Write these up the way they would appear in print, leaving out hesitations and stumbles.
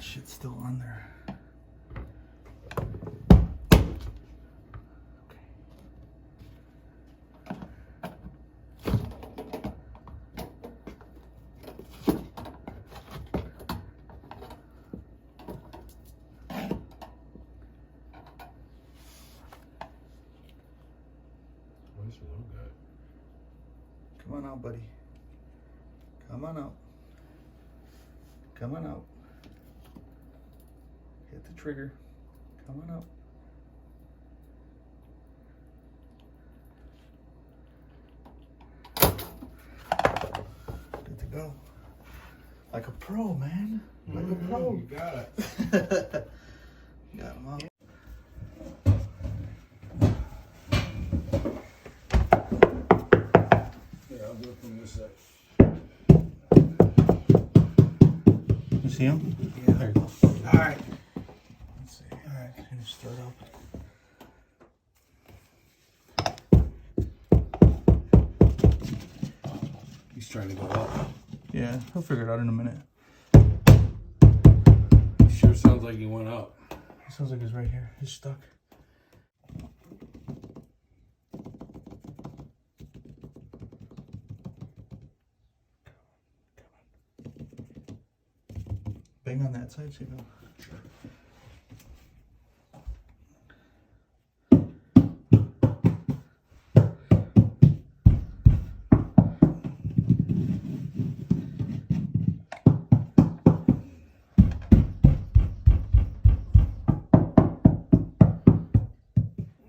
that shit's still on there. Come on out, buddy. Come on out. Come on out. Hit the trigger. Come on out. Good to go. Like a pro, man. Like a pro. You got it. Got him out. I'll do it from this side. You see him? Yeah. There you go. All right. Let's see. All right, gonna start up. He's trying to go up. Yeah, he'll figure it out in a minute. Sure sounds like he went up. It sounds like he's right here. He's stuck. Bang on that side, so you go. Sure.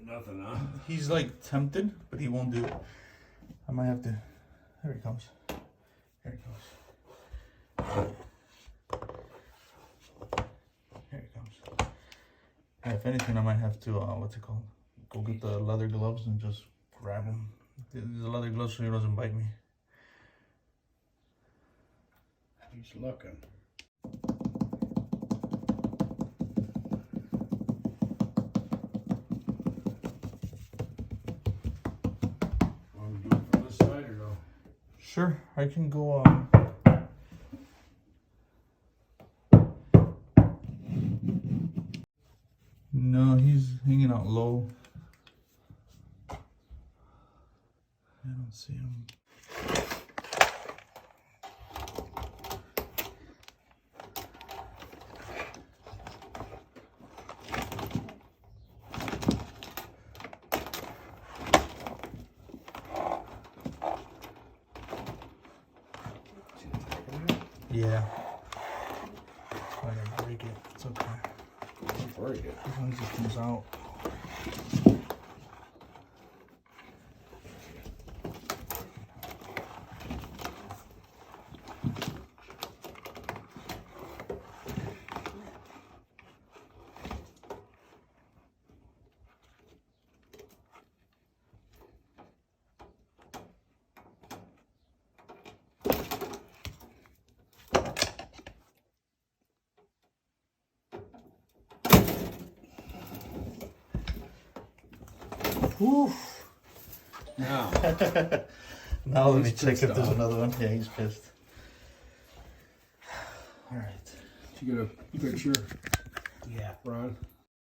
Nothing, huh? He's like tempted, but he won't do it. I might have to. There he comes. There he comes. Here he comes. Yeah, if anything, I might have to, what's it called? Go get the leather gloves and just grab him. The leather gloves so he doesn't bite me. He's looking. Want to do it from this side or no? Sure, I can go, No, he's hanging out low. I don't see him. Yeah. I gotta break it. It's okay. Very good. As long as it comes out. Woof. Now. Now let me He's check if pissed there's off. another one. Yeah, he's pissed. All right. Did you get a picture? Yeah. Ron?